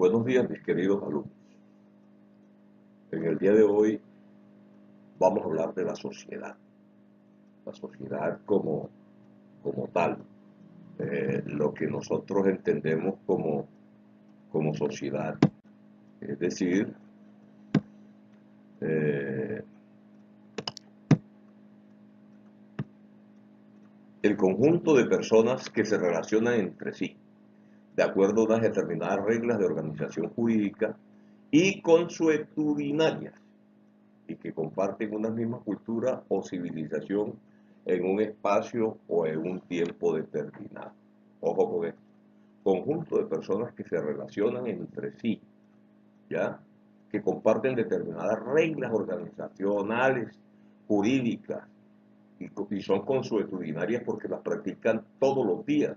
Buenos días, mis queridos alumnos. En el día de hoy vamos a hablar de la sociedad como tal, lo que nosotros entendemos como sociedad, es decir, eh, el conjunto de personas que se relacionan entre sí, de acuerdo a unas determinadas reglas de organización jurídica y consuetudinarias, y que comparten una misma cultura o civilización en un espacio o en un tiempo determinado. Ojo con esto. Conjunto de personas que se relacionan entre sí, ¿ya? Que comparten determinadas reglas organizacionales, jurídicas, y son consuetudinarias porque las practican todos los días,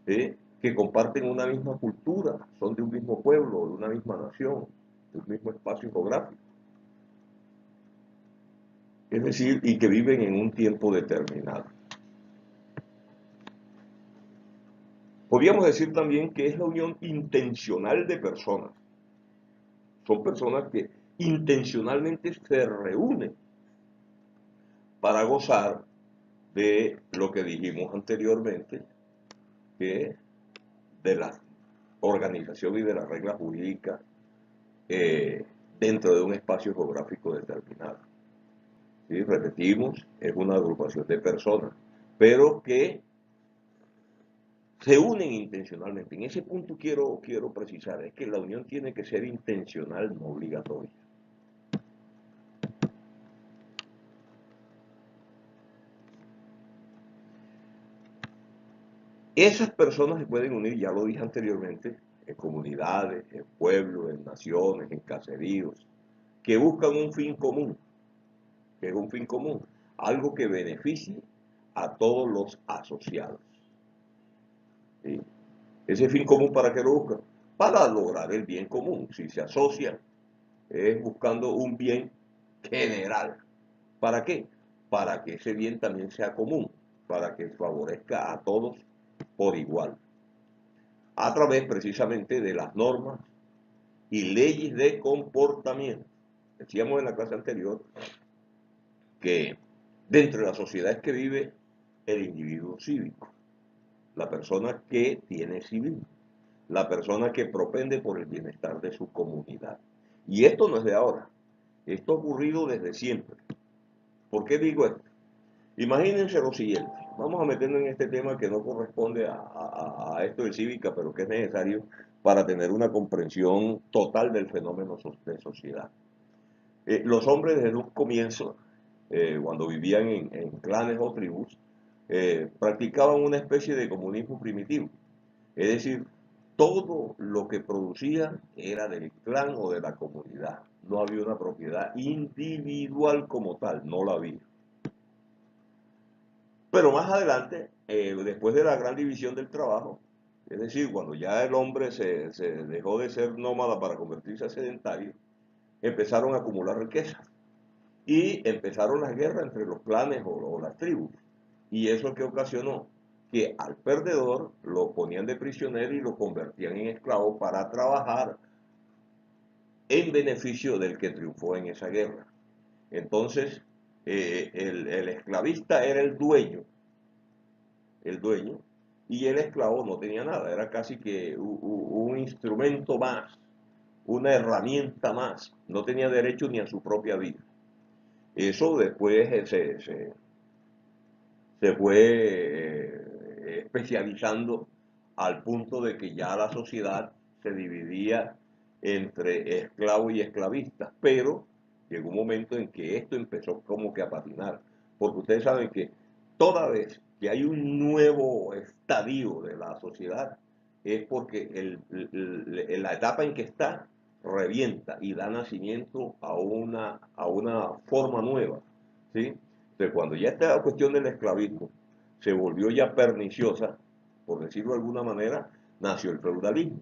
¿eh? Que comparten una misma cultura, son de un mismo pueblo, de una misma nación, de un mismo espacio geográfico. Es decir, y que viven en un tiempo determinado. Podríamos decir también que es la unión intencional de personas. Son personas que intencionalmente se reúnen para gozar de lo que dijimos anteriormente, que de la organización y de las reglas jurídicas dentro de un espacio geográfico determinado. ¿Sí? Repetimos, es una agrupación de personas, pero que se unen intencionalmente. En ese punto quiero precisar, es que la unión tiene que ser intencional, no obligatoria. Esas personas se pueden unir, ya lo dije anteriormente, en comunidades, en pueblos, en naciones, en caseríos, que buscan un fin común, que es un fin común, algo que beneficie a todos los asociados. ¿Sí? Ese fin común, ¿para qué lo buscan? Para lograr el bien común. Si se asocian, es buscando un bien general. ¿Para qué? Para que ese bien también sea común, para que favorezca a todos por igual, a través precisamente de las normas y leyes de comportamiento. Decíamos en la clase anterior que dentro de la sociedad es que vive el individuo cívico, la persona que tiene civismo, la persona que propende por el bienestar de su comunidad. Y esto no es de ahora, esto ha ocurrido desde siempre. ¿Por qué digo esto? Imagínense lo siguiente, vamos a meternos en este tema que no corresponde a esto de cívica, pero que es necesario para tener una comprensión total del fenómeno de sociedad. Los hombres desde un comienzo, cuando vivían en clanes o tribus, practicaban una especie de comunismo primitivo. Es decir, todo lo que producían era del clan o de la comunidad. No había una propiedad individual como tal, no la había. Pero más adelante, después de la gran división del trabajo, es decir, cuando ya el hombre se dejó de ser nómada para convertirse a sedentario, empezaron a acumular riqueza. Y empezaron las guerras entre los clanes o las tribus. Y eso que ocasionó que al perdedor lo ponían de prisionero y lo convertían en esclavo para trabajar en beneficio del que triunfó en esa guerra. Entonces, el esclavista era el dueño, y el esclavo no tenía nada, era casi que un instrumento más, una herramienta más, no tenía derecho ni a su propia vida. Eso después se fue especializando al punto de que ya la sociedad se dividía entre esclavo y esclavista, pero llegó un momento en que esto empezó como que a patinar, porque ustedes saben que toda vez que hay un nuevo estadio de la sociedad es porque la etapa en que está revienta y da nacimiento a una forma nueva, ¿sí? Entonces, cuando ya esta cuestión del esclavismo se volvió ya perniciosa, por decirlo de alguna manera, nació el feudalismo.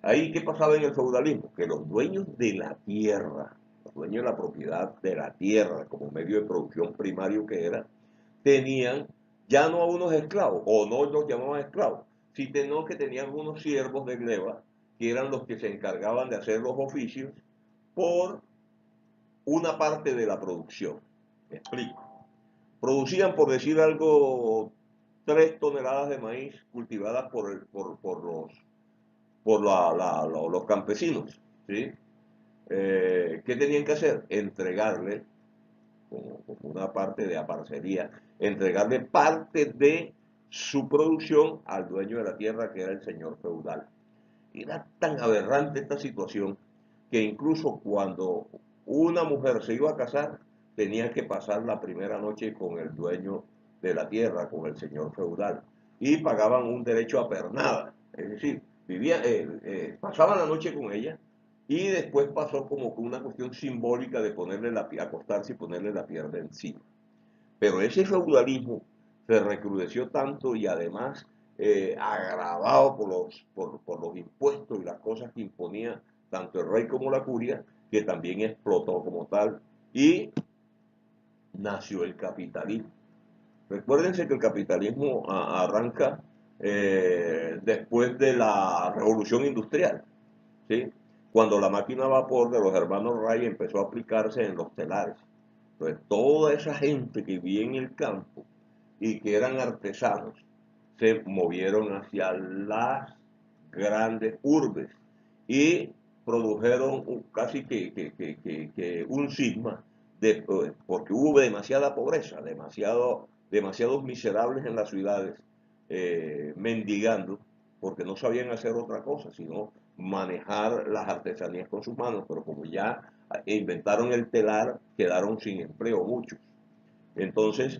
Ahí, ¿qué pasaba en el feudalismo? Que los dueños de la tierra, los dueños de la propiedad de la tierra como medio de producción primario que era, tenían ya no a unos esclavos, o no los llamaban esclavos, sino que tenían unos siervos de gleba que eran los que se encargaban de hacer los oficios, por una parte de la producción. Me explico. Producían, por decir algo, 3 toneladas de maíz cultivadas por los campesinos, ¿sí? ¿Qué tenían que hacer? Entregarle, como una parte de aparcería, entregarle parte de su producción al dueño de la tierra, que era el señor feudal. Era tan aberrante esta situación que incluso cuando una mujer se iba a casar, tenía que pasar la primera noche con el dueño de la tierra, con el señor feudal, y pagaban un derecho a pernada, es decir, pasaban la noche con ella y después pasó como una cuestión simbólica de acostarse y ponerle la pierna encima. Pero ese feudalismo se recrudeció tanto y además agravado por los impuestos y las cosas que imponía tanto el rey como la curia, que también explotó como tal y nació el capitalismo. Recuérdense que el capitalismo arranca después de la revolución industrial, ¿sí? Cuando la máquina a vapor de los hermanos Wright empezó a aplicarse en los telares. Entonces, toda esa gente que vivía en el campo y que eran artesanos se movieron hacia las grandes urbes y produjeron casi que un cisma, porque hubo demasiada pobreza, demasiados miserables en las ciudades, mendigando, porque no sabían hacer otra cosa, sino manejar las artesanías con sus manos, pero como ya inventaron el telar, quedaron sin empleo muchos. Entonces,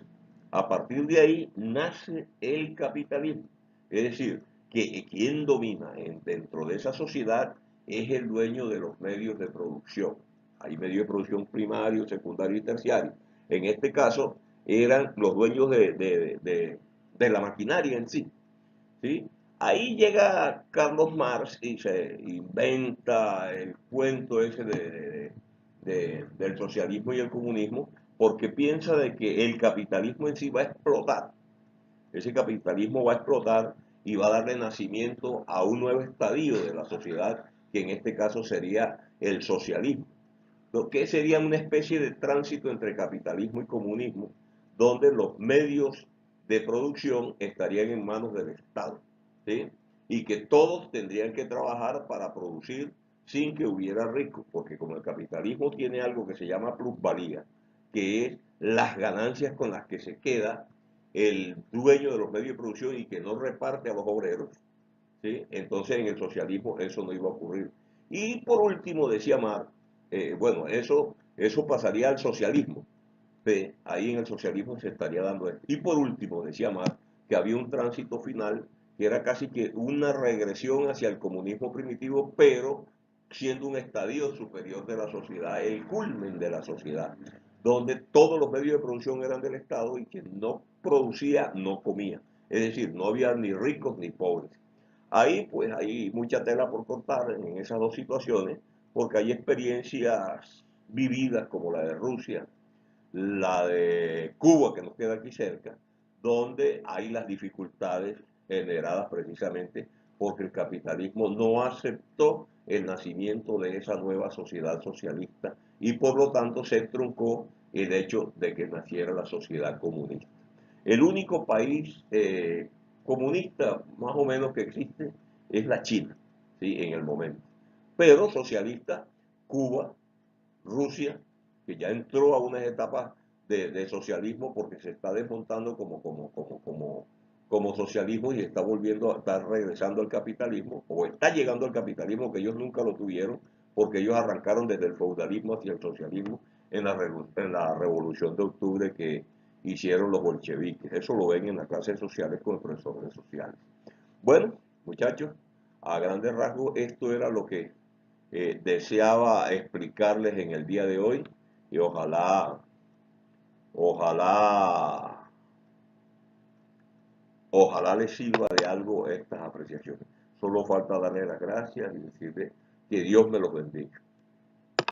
a partir de ahí nace el capitalismo. Es decir, que quien domina dentro de esa sociedad es el dueño de los medios de producción. Hay medios de producción primario, secundario y terciario. En este caso, eran los dueños de la maquinaria en sí, ¿sí? Ahí llega Carlos Marx y se inventa el cuento ese del socialismo y el comunismo, porque piensa de que el capitalismo en sí va a explotar. Ese capitalismo va a explotar y va a darle nacimiento a un nuevo estadio de la sociedad, que en este caso sería el socialismo, lo que sería una especie de tránsito entre capitalismo y comunismo, donde los medios de producción estarían en manos del Estado, ¿sí? Y que todos tendrían que trabajar para producir sin que hubiera ricos, porque como el capitalismo tiene algo que se llama plusvalía, que es las ganancias con las que se queda el dueño de los medios de producción y que no reparte a los obreros, ¿sí? Entonces en el socialismo eso no iba a ocurrir. Y por último, decía Marx, bueno, eso pasaría al socialismo. Ahí en el socialismo se estaría dando esto. Y por último, decía Marx, que había un tránsito final que era casi que una regresión hacia el comunismo primitivo, pero siendo un estadio superior de la sociedad, el culmen de la sociedad, donde todos los medios de producción eran del Estado y quien no producía no comía. Es decir, no había ni ricos ni pobres. Ahí pues hay mucha tela por cortar en esas dos situaciones, porque hay experiencias vividas como la de Rusia, la de Cuba, que nos queda aquí cerca, donde hay las dificultades generadas precisamente porque el capitalismo no aceptó el nacimiento de esa nueva sociedad socialista y por lo tanto se truncó el hecho de que naciera la sociedad comunista. El único país comunista más o menos que existe es la China, ¿sí? En el momento. Pero socialista, Cuba, Rusia, que ya entró a unas etapas de socialismo porque se está desmontando como socialismo y está volviendo a estar regresando al capitalismo, o está llegando al capitalismo que ellos nunca lo tuvieron, porque ellos arrancaron desde el feudalismo hacia el socialismo en la revolución de octubre que hicieron los bolcheviques. Eso lo ven en las clases sociales con profesores sociales. Bueno, muchachos, a grandes rasgos esto era lo que deseaba explicarles en el día de hoy y ojalá, ojalá les sirva de algo estas apreciaciones. Solo falta darle las gracias y decirle que Dios me los bendiga.